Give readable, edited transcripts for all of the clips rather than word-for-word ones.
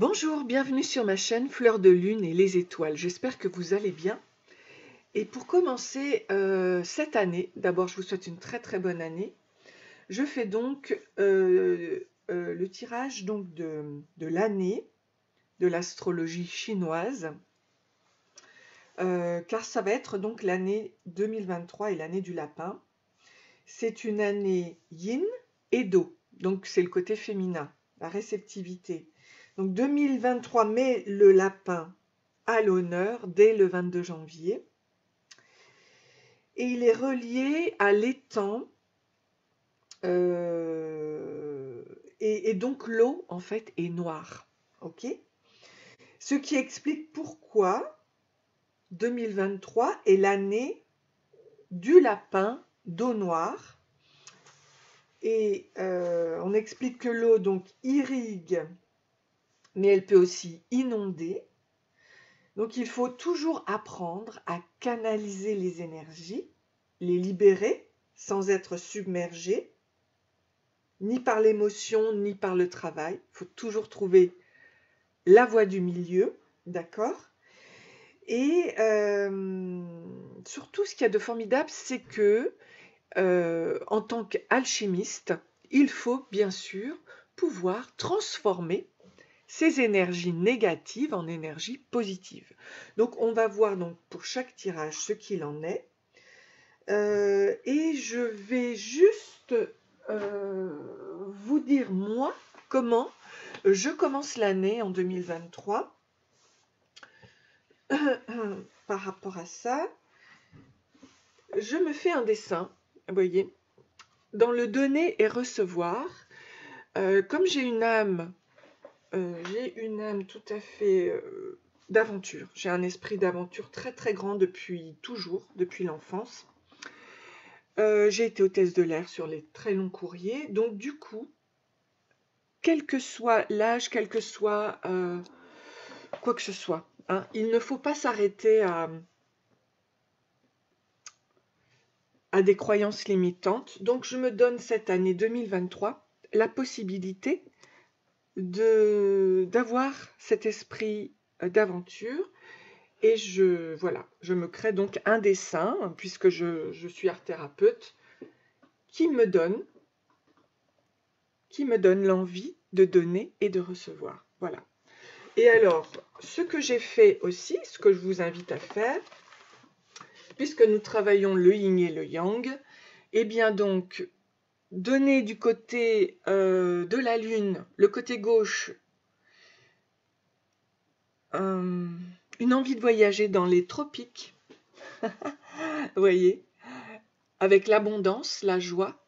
Bonjour, bienvenue sur ma chaîne Fleur de Lune et les étoiles. J'espère que vous allez bien. Et pour commencer cette année, d'abord je vous souhaite une très bonne année. Je fais donc le tirage donc de l'année de l'astrologie chinoise, car ça va être donc l'année 2023 et l'année du lapin. C'est une année yin et do, donc c'est le côté féminin, la réceptivité. Donc 2023 met le lapin à l'honneur dès le 22 janvier. Et il est relié à l'étang. Et donc l'eau, en fait, est noire. Ok. Ce qui explique pourquoi 2023 est l'année du lapin d'eau noire. Et on explique que l'eau donc irrigue, mais elle peut aussi inonder. Donc il faut toujours apprendre à canaliser les énergies, les libérer sans être submergé, ni par l'émotion, ni par le travail. Il faut toujours trouver la voie du milieu, d'accord? Et surtout, ce qu'il y a de formidable, c'est que en tant qu'alchimiste, il faut bien sûr pouvoir transformer ces énergies négatives en énergies positives. Donc on va voir donc pour chaque tirage ce qu'il en est. Et je vais juste vous dire moi comment je commence l'année en 2023. Par rapport à ça, je me fais un dessin, vous voyez, dans le donner et recevoir. Comme j'ai une âme tout à fait d'aventure. J'ai un esprit d'aventure très grand depuis toujours, depuis l'enfance. J'ai été hôtesse de l'air sur les très longs courriers. Donc du coup, quel que soit l'âge, quel que soit quoi que ce soit, hein, il ne faut pas s'arrêter à des croyances limitantes. Donc je me donne cette année 2023 la possibilité d'avoir cet esprit d'aventure. Et je me crée donc un dessin, puisque je suis art-thérapeute, qui me donne l'envie de donner et de recevoir. Voilà. Et alors, ce que j'ai fait aussi, ce que je vous invite à faire, puisque nous travaillons le yin et le yang, eh bien donc, donner du côté de la lune, le côté gauche, une envie de voyager dans les tropiques, vous voyez, avec l'abondance, la joie,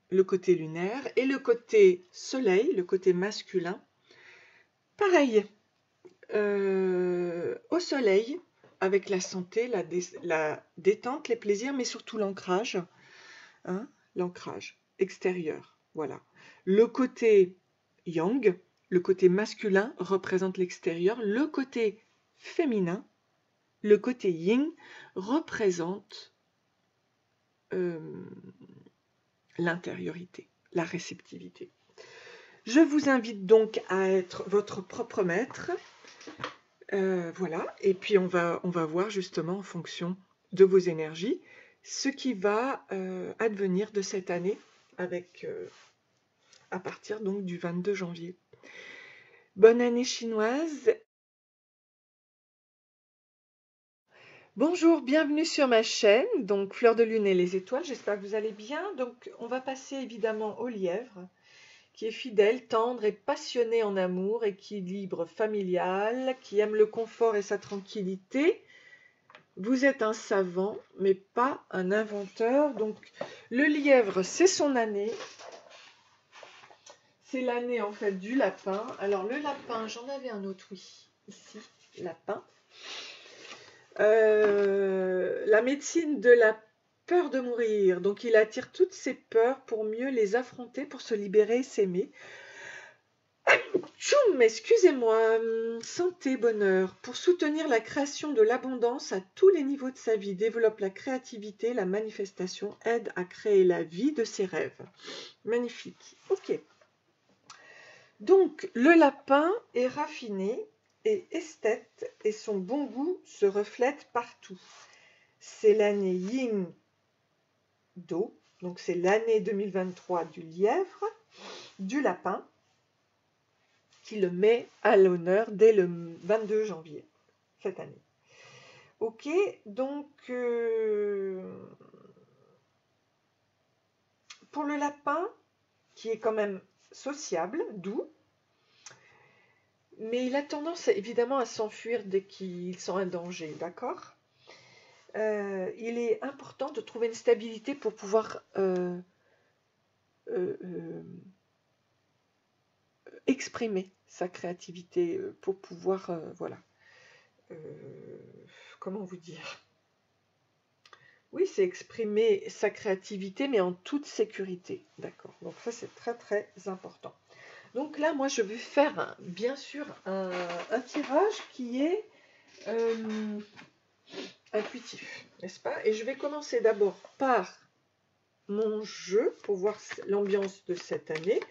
le côté lunaire, et le côté soleil, le côté masculin, pareil, au soleil, avec la santé, la détente, les plaisirs, mais surtout l'ancrage, hein, l'ancrage extérieur, voilà. Le côté yang, le côté masculin représente l'extérieur, le côté féminin, le côté yin représente l'intériorité, la réceptivité. Je vous invite donc à être votre propre maître. Voilà, et puis on va voir justement en fonction de vos énergies ce qui va advenir de cette année avec à partir donc du 22 janvier. Bonne année chinoise. Bonjour, bienvenue sur ma chaîne, donc Fleur de Lune et les étoiles, j'espère que vous allez bien. Donc on va passer évidemment au lièvre, qui est fidèle, tendre et passionné en amour, équilibre familial, qui aime le confort et sa tranquillité. Vous êtes un savant, mais pas un inventeur. Donc le lièvre, c'est son année. C'est l'année en fait du lapin. Alors le lapin, j'en avais un autre, oui, ici, lapin. La médecine de la peur de mourir. Donc il attire toutes ses peurs pour mieux les affronter, pour se libérer et s'aimer. Tchoum, excusez-moi, santé, bonheur. Pour soutenir la création de l'abondance à tous les niveaux de sa vie, développe la créativité, la manifestation, aide à créer la vie de ses rêves. Magnifique. Ok. Donc, le lapin est raffiné et esthète et son bon goût se reflète partout. C'est l'année yin do, donc c'est l'année 2023 du lièvre, du lapin, qui le met à l'honneur dès le 22 janvier cette année. Ok, donc pour le lapin, qui est quand même sociable, doux, mais il a tendance évidemment à s'enfuir dès qu'il sent un danger, d'accord? Il est important de trouver une stabilité pour pouvoir exprimer sa créativité, pour pouvoir, voilà, comment vous dire? Oui, c'est exprimer sa créativité, mais en toute sécurité, d'accord? Donc ça, c'est très très important. Donc là, moi, je vais faire, bien sûr, un tirage qui est intuitif, n'est-ce pas? Et je vais commencer d'abord par mon jeu pour voir l'ambiance de cette année,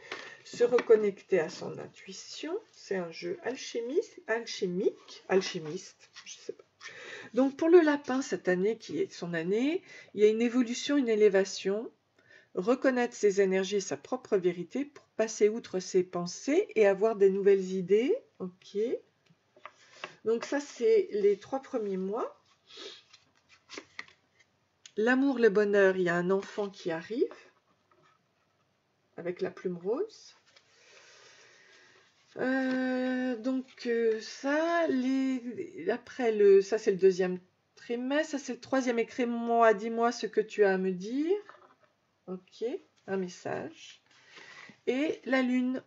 se reconnecter à son intuition. C'est un jeu alchimiste, je sais pas. Donc pour le lapin, cette année qui est son année, il y a une évolution, une élévation, reconnaître ses énergies et sa propre vérité pour passer outre ses pensées et avoir des nouvelles idées. Ok. Donc ça, c'est les 3 premiers mois. L'amour, le bonheur, il y a un enfant qui arrive avec la plume rose. Ça, après ça c'est le deuxième trimestre, ça c'est le troisième. Écris-moi, dis-moi ce que tu as à me dire. Ok, un message. Et la lune,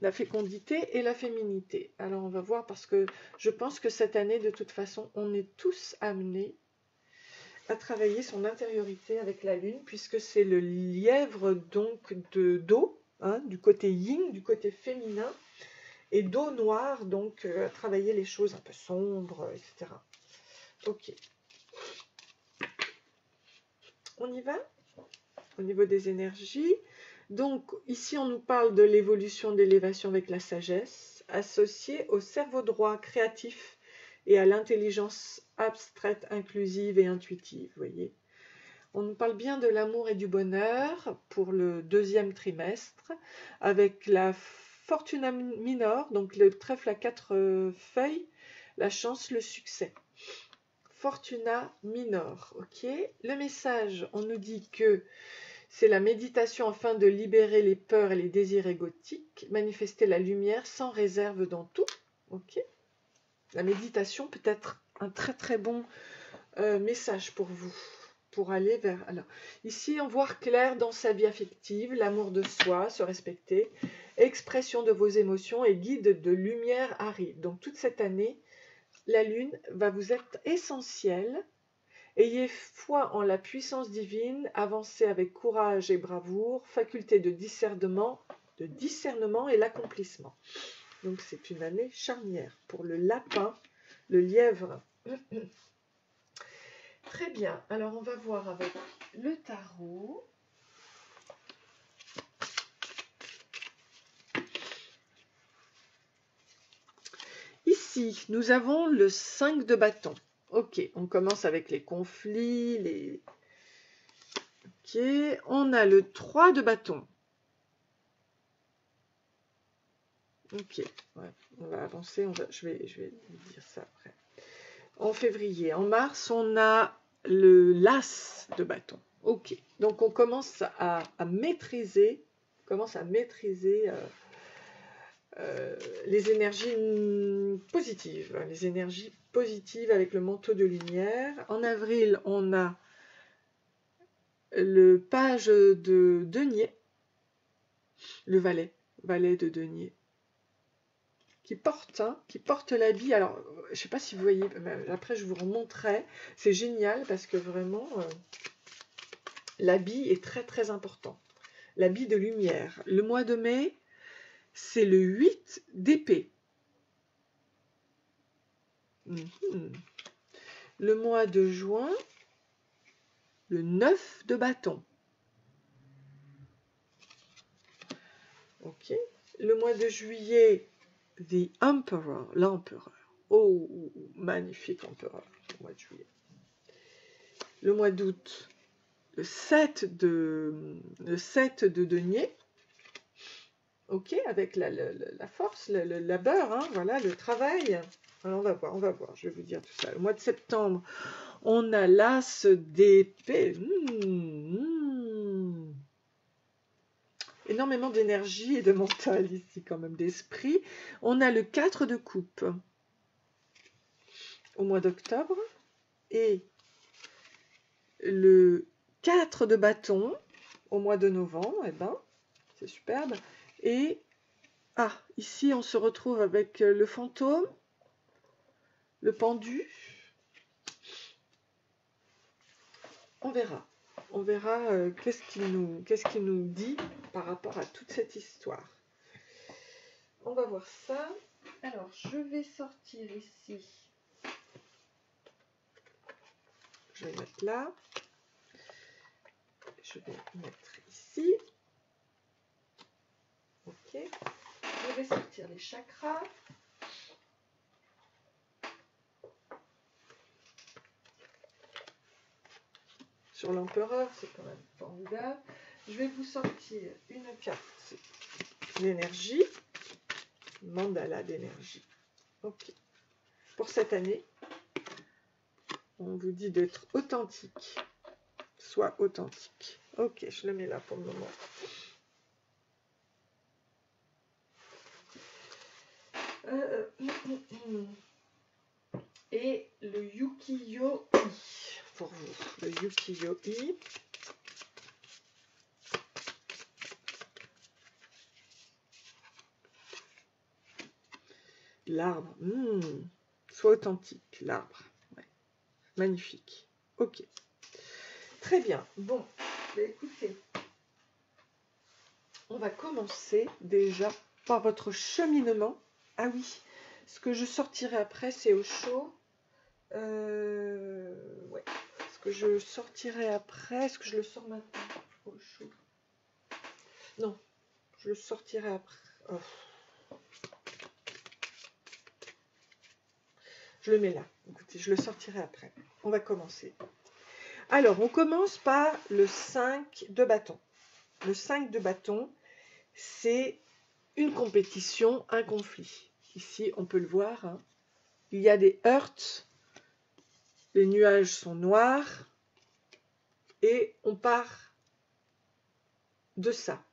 la fécondité et la féminité. Alors on va voir, parce que je pense que cette année, de toute façon, on est tous amenés à travailler son intériorité avec la lune, puisque c'est le lièvre donc d'eau, hein, du côté yin, du côté féminin, et d'eau noire, donc à travailler les choses un peu sombres, etc. Ok. On y va au niveau des énergies. Donc ici, on nous parle de l'évolution, d'élévation avec la sagesse, associée au cerveau droit créatif et à l'intelligence abstraite, inclusive et intuitive, vous voyez. On nous parle bien de l'amour et du bonheur pour le deuxième trimestre, avec la Fortuna Minor, donc le trèfle à 4 feuilles, la chance, le succès. Fortuna Minor, ok. Le message, on nous dit que c'est la méditation afin de libérer les peurs et les désirs égotiques, manifester la lumière sans réserve dans tout, ok. La méditation peut être un très très bon message pour vous, pour aller vers... Alors, ici, on voit clair dans sa vie affective, l'amour de soi, se respecter, expression de vos émotions et guide de lumière arrive. Donc, toute cette année, la lune va vous être essentielle. Ayez foi en la puissance divine, avancez avec courage et bravoure, faculté de discernement et l'accomplissement. Donc, c'est une année charnière pour le lapin, le lièvre. Très bien, alors on va voir avec le tarot. Ici, nous avons le 5 de bâton. Ok, on commence avec les conflits. Ok, on a le 3 de bâton. Ok, ouais, on va avancer, je vais vous dire ça après. En février, en mars, on a le l'as de bâton. Ok, donc on commence à maîtriser, les énergies positives, avec le manteau de lumière. En avril, on a le page de denier, le valet de denier, qui porte l'habit. Alors, je ne sais pas si vous voyez, après je vous remontrerai, c'est génial parce que vraiment, l'habit est très très important. L'habit de lumière. Le mois de mai, c'est le 8 d'épée. Le mois de juin, le 9 de bâton. Ok. Le mois de juillet, The Emperor, l'empereur. Oh, magnifique empereur, le mois de juillet. Le mois d'août, le 7 de denier. Ok, avec la force, la labeur, hein, voilà, le travail. Alors on va voir, je vais vous dire tout ça. Le mois de septembre, on a l'as d'épée. Énormément d'énergie et de mental ici, quand même, d'esprit. On a le 4 de coupe au mois d'octobre et le 4 de bâton au mois de novembre. Eh ben, c'est superbe. Et ici, on se retrouve avec le fantôme, le pendu. On verra. On verra qu'est-ce qu'il nous dit par rapport à toute cette histoire. On va voir ça. Alors, je vais sortir ici. Je vais mettre là. Je vais mettre ici. Ok. Je vais sortir les chakras. Sur l'empereur, c'est quand même formidable. Je vais vous sortir une carte d'énergie. Mandala d'énergie. Ok. Pour cette année, on vous dit d'être authentique. Sois authentique. Ok, je le mets là pour le moment. Et le Yuki-Yo-I pour vous. Le Yuki-Yo-I. L'arbre. Sois authentique, l'arbre. Ouais. Magnifique. Ok. Très bien. Bon, écoutez, on va commencer déjà par votre cheminement. Ah oui, ce que je sortirai après, c'est au chaud. Ouais. Ce que je sortirai après, est-ce que je le sors maintenant au chaud? Non, je le sortirai après. Oh. Je le mets là. Écoutez, je le sortirai après. On va commencer. Alors, on commence par le 5 de bâton. Le 5 de bâton, c'est une compétition, un conflit. Ici, on peut le voir. Hein. Il y a des heurts. Les nuages sont noirs. Et on part de ça.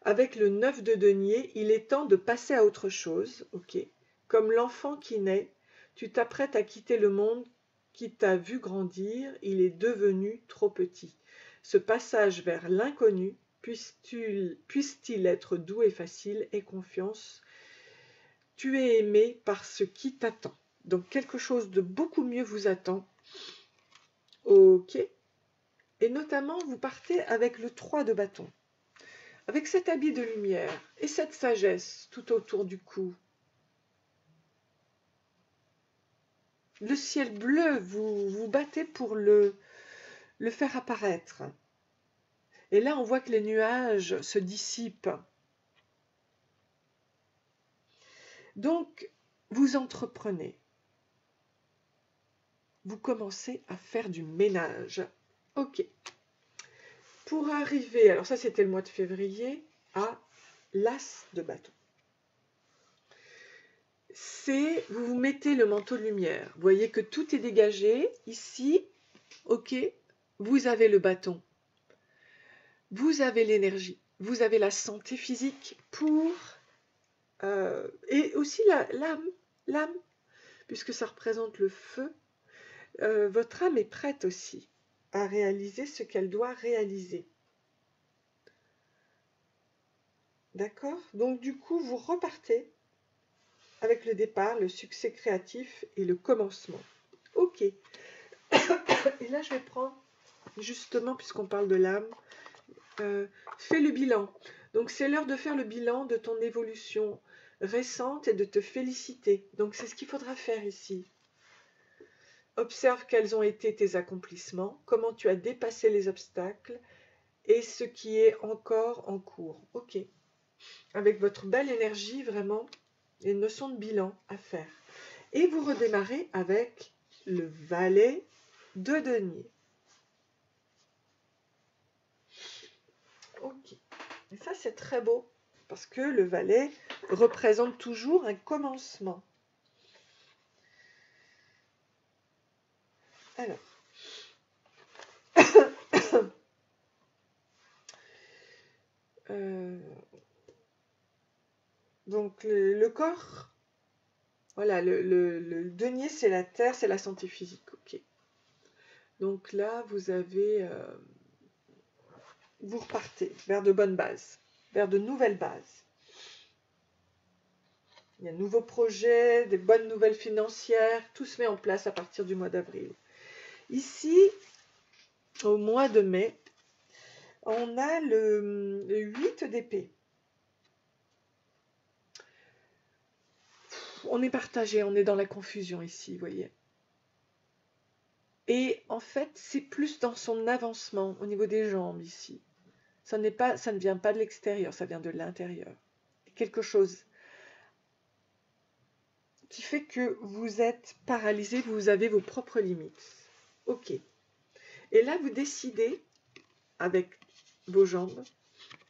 Avec le 9 de denier, il est temps de passer à autre chose. Ok. Comme l'enfant qui naît, tu t'apprêtes à quitter le monde qui t'a vu grandir, il est devenu trop petit. Ce passage vers l'inconnu, puisse-t-il être doux et facile, aie confiance. Tu es aimé par ce qui t'attend. Donc quelque chose de beaucoup mieux vous attend. Ok. Et notamment, vous partez avec le 3 de bâton. Avec cet habit de lumière et cette sagesse tout autour du cou. Le ciel bleu, vous battez pour le faire apparaître. Et là, on voit que les nuages se dissipent. Donc, vous entreprenez. Vous commencez à faire du ménage. Ok. Pour arriver, alors ça c'était le mois de février, à l'as de bâton. Vous vous mettez le manteau de lumière. Vous voyez que tout est dégagé. Ici, ok, vous avez le bâton. Vous avez l'énergie. Vous avez la santé physique pour... et aussi l'âme, puisque ça représente le feu. Votre âme est prête aussi à réaliser ce qu'elle doit réaliser. D'accord? Donc du coup, vous repartez avec le départ, le succès créatif et le commencement. Ok. Et là, je vais prendre, justement, puisqu'on parle de l'âme, fais le bilan. Donc c'est l'heure de faire le bilan de ton évolution récente et de te féliciter. Donc c'est ce qu'il faudra faire ici. Observe quels ont été tes accomplissements, comment tu as dépassé les obstacles et ce qui est encore en cours. Ok. avec votre belle énergie, vraiment, et une notion de bilan à faire. Et vous redémarrez avec le valet de denier. Ok. Et ça, c'est très beau, parce que le valet représente toujours un commencement. Alors. Donc, le corps, voilà, le denier, c'est la terre, c'est la santé physique. Ok. Donc là, vous avez... vous repartez vers de bonnes bases, vers de nouvelles bases. Il y a de nouveaux projets, des bonnes nouvelles financières, tout se met en place à partir du mois d'avril. Ici, au mois de mai, on a le 8 d'épée. On est partagé, on est dans la confusion ici, vous voyez. Et en fait, c'est plus dans son avancement au niveau des jambes ici. Ça ne vient pas de l'extérieur, ça vient de l'intérieur. Quelque chose qui fait que vous êtes paralysé, vous avez vos propres limites. Ok. Et là, vous décidez, avec vos jambes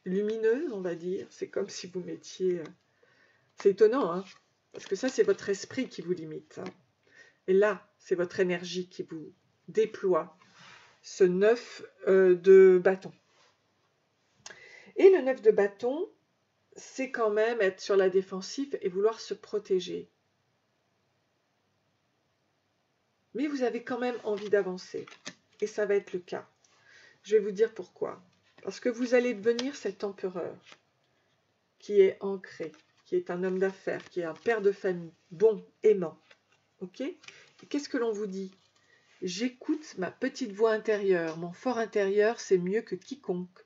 lumineuses, on va dire, c'est comme si vous mettiez... C'est étonnant, hein, parce que ça, c'est votre esprit qui vous limite. Hein. Et là, c'est votre énergie qui vous déploie ce 9 de bâton. Et le 9 de bâton, c'est quand même être sur la défensive et vouloir se protéger. Mais vous avez quand même envie d'avancer. Et ça va être le cas. Je vais vous dire pourquoi. Parce que vous allez devenir cet empereur qui est ancré, qui est un homme d'affaires, qui est un père de famille, bon, aimant. Ok? Et qu'est-ce que l'on vous dit? J'écoute ma petite voix intérieure. Mon fort intérieur, c'est mieux que quiconque.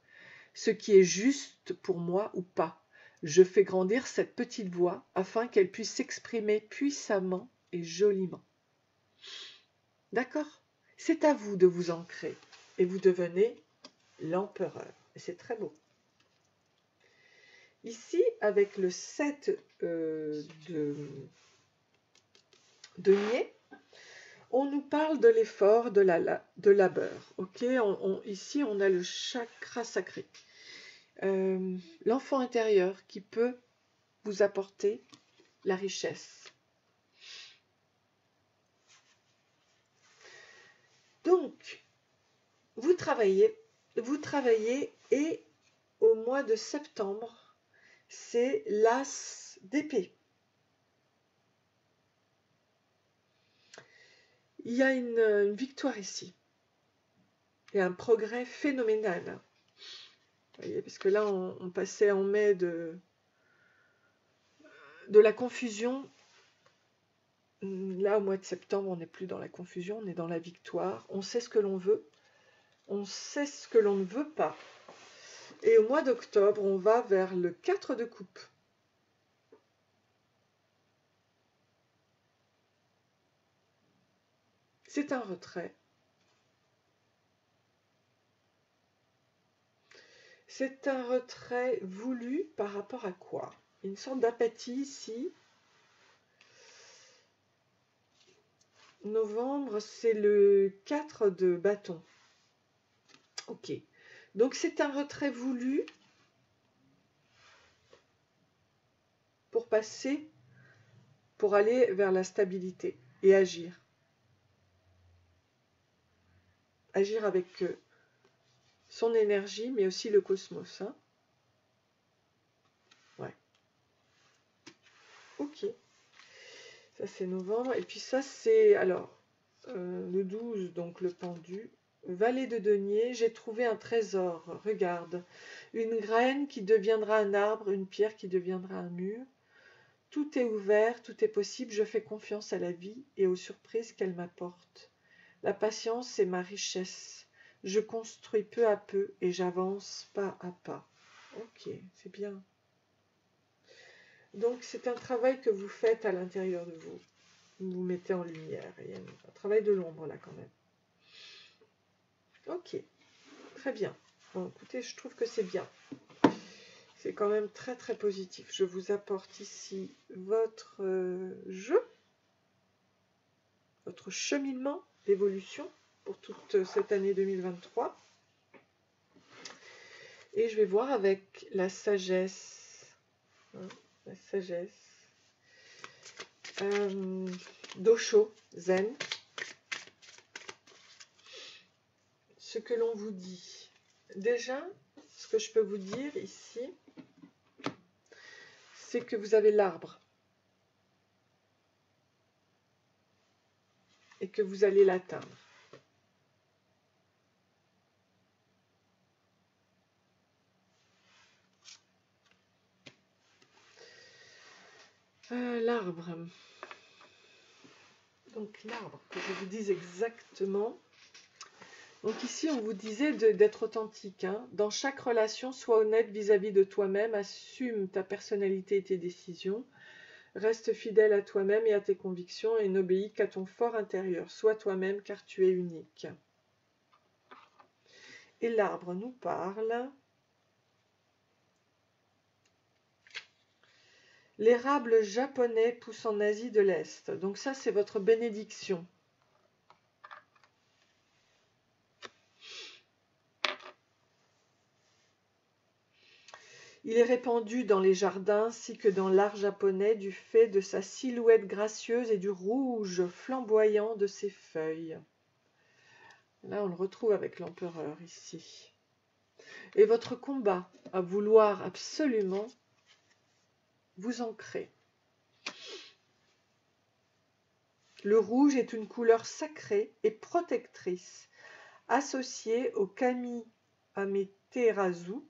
Ce qui est juste pour moi ou pas. Je fais grandir cette petite voix afin qu'elle puisse s'exprimer puissamment et joliment. D'accord? C'est à vous de vous ancrer et vous devenez l'empereur. Et c'est très beau. Ici, avec le 7 de denier, on nous parle de l'effort, de labeur. Okay, ici, on a le chakra sacré. L'enfant intérieur qui peut vous apporter la richesse. Donc, vous travaillez et au mois de septembre, c'est l'as d'épée. Il y a une victoire ici. Il y a un progrès phénoménal. Vous voyez, parce que là, on passait en mai de la confusion. Là, au mois de septembre, on n'est plus dans la confusion, on est dans la victoire. On sait ce que l'on veut, on sait ce que l'on ne veut pas. Et au mois d'octobre, on va vers le 4 de coupe. C'est un retrait. C'est un retrait voulu par rapport à quoi? Une sorte d'apathie ici. Novembre, c'est le 4 de bâton. Ok. Donc c'est un retrait voulu pour passer, pour aller vers la stabilité et agir. Agir avec son énergie, mais aussi le cosmos. Hein. Ouais. Ok. Ça, c'est novembre. Et puis ça, c'est, alors, le 12, donc le pendu. Valet de denier, j'ai trouvé un trésor. Regarde. Une graine qui deviendra un arbre, une pierre qui deviendra un mur. Tout est ouvert, tout est possible. Je fais confiance à la vie et aux surprises qu'elle m'apporte. La patience, c'est ma richesse. Je construis peu à peu et j'avance pas à pas. Ok, c'est bien. Donc, c'est un travail que vous faites à l'intérieur de vous. Vous vous mettez en lumière. Il y a un travail de l'ombre là quand même. Ok, très bien. Bon, écoutez, je trouve que c'est bien. C'est quand même très très positif. Je vous apporte ici votre jeu, votre cheminement d'évolution pour toute cette année 2023. Et je vais voir avec la sagesse, hein, la sagesse d'Osho Zen, ce que l'on vous dit. Déjà, ce que je peux vous dire ici, c'est que vous avez l'arbre et que vous allez l'atteindre. L'arbre. Donc l'arbre, que je vous dise exactement. Donc ici, on vous disait d'être authentique. Hein. Dans chaque relation, sois honnête vis-à-vis de toi-même, assume ta personnalité et tes décisions. Reste fidèle à toi-même et à tes convictions et n'obéis qu'à ton fort intérieur. Sois toi-même car tu es unique. Et l'arbre nous parle. L'érable japonais pousse en Asie de l'Est. Donc ça, c'est votre bénédiction. Il est répandu dans les jardins ainsi que dans l'art japonais du fait de sa silhouette gracieuse et du rouge flamboyant de ses feuilles. Là, on le retrouve avec l'empereur ici. Et votre combat à vouloir absolument vous ancrer. Le rouge est une couleur sacrée et protectrice, associée au Kami Amaterasu,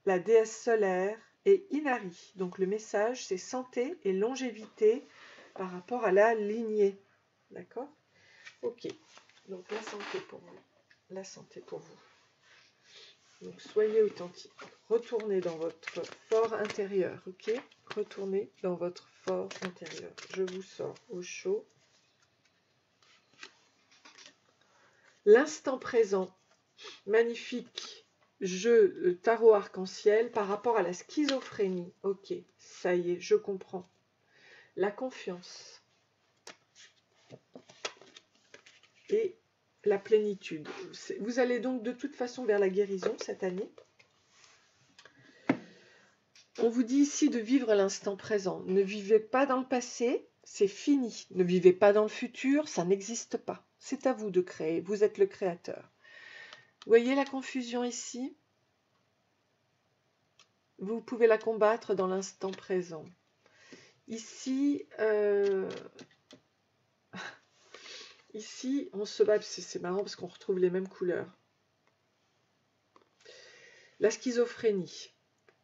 la déesse solaire, et Inari. Donc le message, c'est santé et longévité par rapport à la lignée. D'accord? Ok. Donc la santé pour vous. La santé pour vous. Donc soyez authentique. Retournez dans votre fort intérieur. Ok? Retournez dans votre fort intérieur. Je vous sors au chaud. L'instant présent. Magnifique jeu tarot arc-en-ciel par rapport à la schizophrénie. Ok, ça y est, je comprends. La confiance et la plénitude. Vous allez donc de toute façon vers la guérison cette année. On vous dit ici de vivre l'instant présent. Ne vivez pas dans le passé, c'est fini. Ne vivez pas dans le futur, ça n'existe pas. C'est à vous de créer, vous êtes le créateur. Vous voyez la confusion ici? Vous pouvez la combattre dans l'instant présent. Ici, ici, on se bat, c'est marrant parce qu'on retrouve les mêmes couleurs. La schizophrénie,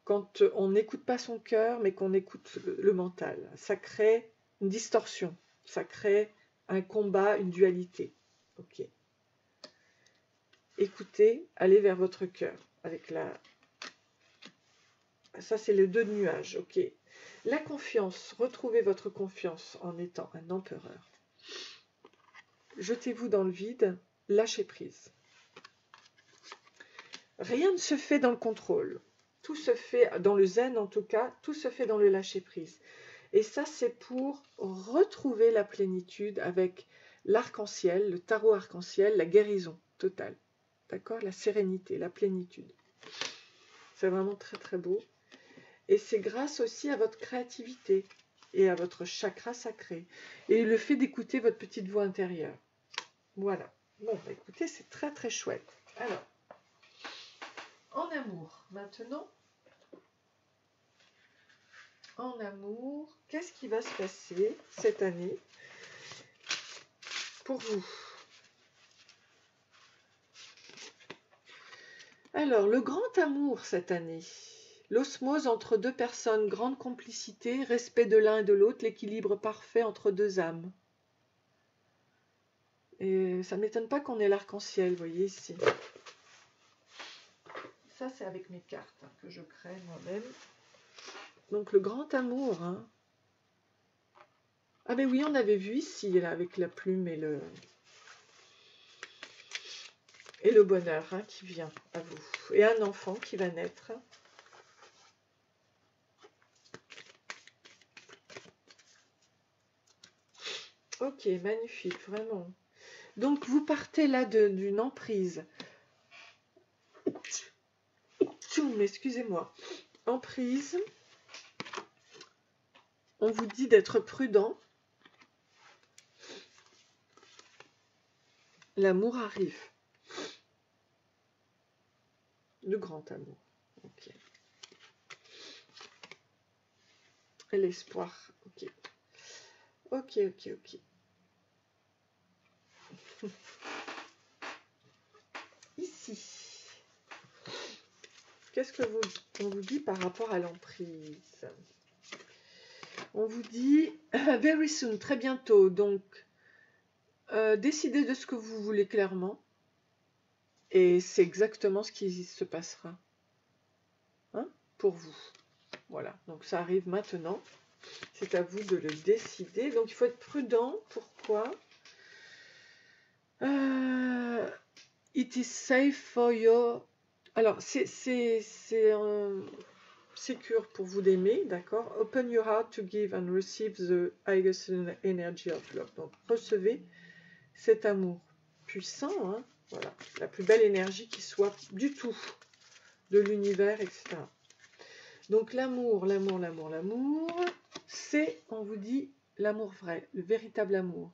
quand on n'écoute pas son cœur, mais qu'on écoute le mental, ça crée une distorsion, ça crée un combat, une dualité. Ok. Écoutez, allez vers votre cœur avec la... Ça, c'est les deux nuages, ok. La confiance, retrouvez votre confiance en étant un empereur. Jetez-vous dans le vide, lâchez prise. Rien ne se fait dans le contrôle. Tout se fait, dans le zen en tout cas, tout se fait dans le lâcher prise. Et ça, c'est pour retrouver la plénitude avec l'arc-en-ciel, le tarot arc-en-ciel, la guérison totale. D'accord? La sérénité, la plénitude. C'est vraiment très très beau. Et c'est grâce aussi à votre créativité et à votre chakra sacré. Et le fait d'écouter votre petite voix intérieure. Voilà. Bon, bah écoutez, c'est très très chouette. Alors, en amour, maintenant, en amour, qu'est-ce qui va se passer cette année pour vous? Alors, le grand amour cette année, l'osmose entre deux personnes, grande complicité, respect de l'un et de l'autre, l'équilibre parfait entre deux âmes. Et ça ne m'étonne pas qu'on ait l'arc-en-ciel, vous voyez ici. Ça, c'est avec mes cartes hein, que je crée moi-même. Donc, le grand amour. Hein. Ah, ben oui, on avait vu ici, là, avec la plume et le bonheur hein, qui vient à vous. Et un enfant qui va naître. Ok, magnifique, vraiment. Donc, vous partez là d'une emprise. Excusez-moi. Emprise. On vous dit d'être prudent. L'amour arrive. Le grand amour. Ok. Et l'espoir. Ok. Ok, ok, ok. Ici. Qu'est-ce que on vous dit par rapport à l'emprise? On vous dit very soon, très bientôt. Donc, décidez de ce que vous voulez clairement. Et c'est exactement ce qui se passera. Hein, pour vous. Voilà. Donc, ça arrive maintenant. C'est à vous de le décider. Donc, il faut être prudent. Pourquoi? It is safe for your... Alors, c'est secure pour vous d'aimer, d'accord? Open your heart to give and receive the highest energy of love. Donc, recevez cet amour puissant, hein? Voilà, la plus belle énergie qui soit du tout, de l'univers, etc. Donc, l'amour, l'amour, l'amour, l'amour, c'est, on vous dit, l'amour vrai, le véritable amour.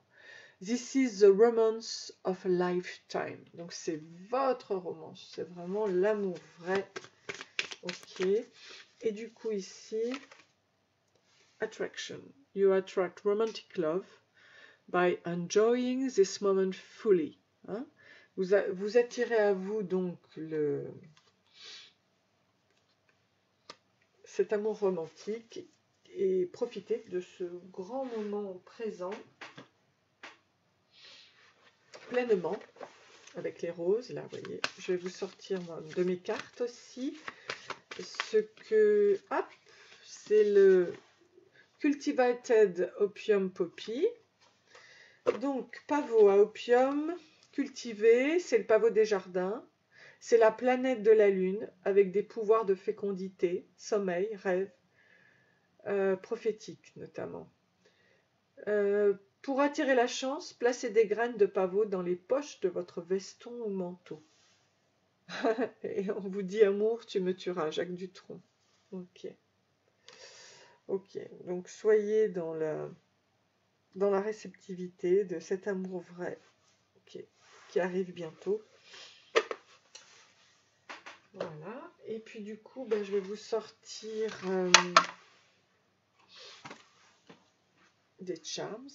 This is the romance of a lifetime. Donc, c'est votre romance. C'est vraiment l'amour vrai. Ok. Et du coup, ici, attraction. You attract romantic love by enjoying this moment fully. Hein? Vous attirez à vous donc cet amour romantique et profitez de ce grand moment présent pleinement. Avec les roses, là, vous voyez. Je vais vous sortir de mes cartes aussi. Ce que... Hop, c'est le Cultivated Opium Poppy. Donc, pavot à opium, cultivé, c'est le pavot des jardins. C'est la planète de la Lune, avec des pouvoirs de fécondité, sommeil, rêve, prophétique notamment. Pour attirer la chance, placez des graines de pavot dans les poches de votre veston ou manteau. Et on vous dit amour, tu me tueras, Jacques Dutronc. Ok. Ok, donc soyez dans la réceptivité de cet amour vrai, okay, qui arrive bientôt. Voilà, et puis du coup, ben, je vais vous sortir des charms.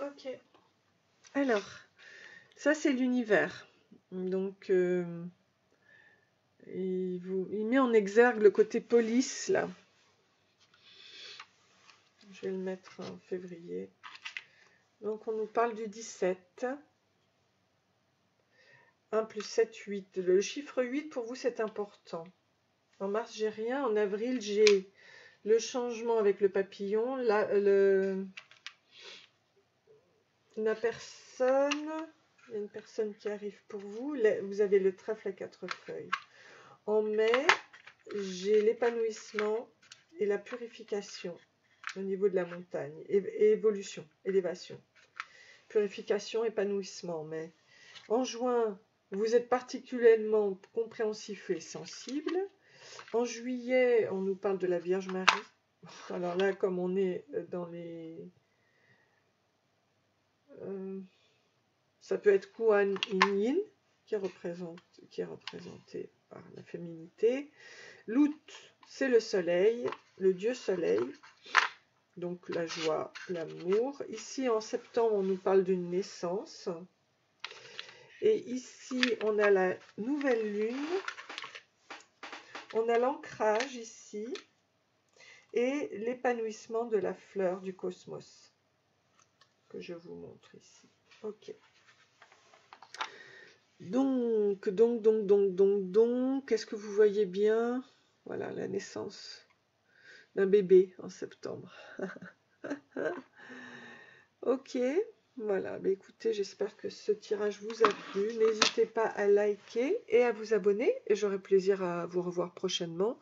Ok. Alors, ça c'est l'univers. Donc, il met en exergue le côté police, là. Je vais le mettre en février. Donc, on nous parle du 17. 1 plus 7, 8. Le chiffre 8, pour vous, c'est important. En mars, j'ai rien. En avril, j'ai le changement avec le papillon. La personne, il y a une personne qui arrive pour vous. Vous avez le trèfle à 4 feuilles. En mai, j'ai l'épanouissement et la purification au niveau de la montagne. Et évolution, élévation. Purification, épanouissement. Mais en juin, vous êtes particulièrement compréhensif et sensible. En juillet, on nous parle de la Vierge Marie. Alors là, comme on est dans les... ça peut être Kuan Yin, qui est représenté par la féminité. L'août, c'est le soleil, le dieu soleil. Donc la joie, l'amour. Ici, en septembre, on nous parle d'une naissance. Et ici, on a la nouvelle lune. On a l'ancrage ici. Et l'épanouissement de la fleur du cosmos. Que je vous montre ici. Ok. Donc, qu'est-ce que vous voyez bien? Voilà, la naissance d'un bébé en septembre. Ok, Voilà, bah écoutez, j'espère que ce tirage vous a plu. N'hésitez pas à liker et à vous abonner. Et j'aurai plaisir à vous revoir prochainement.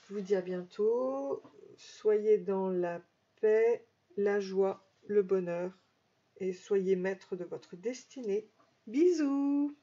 Je vous dis à bientôt. Soyez dans la paix, la joie, le bonheur. Et soyez maître de votre destinée. Bisous!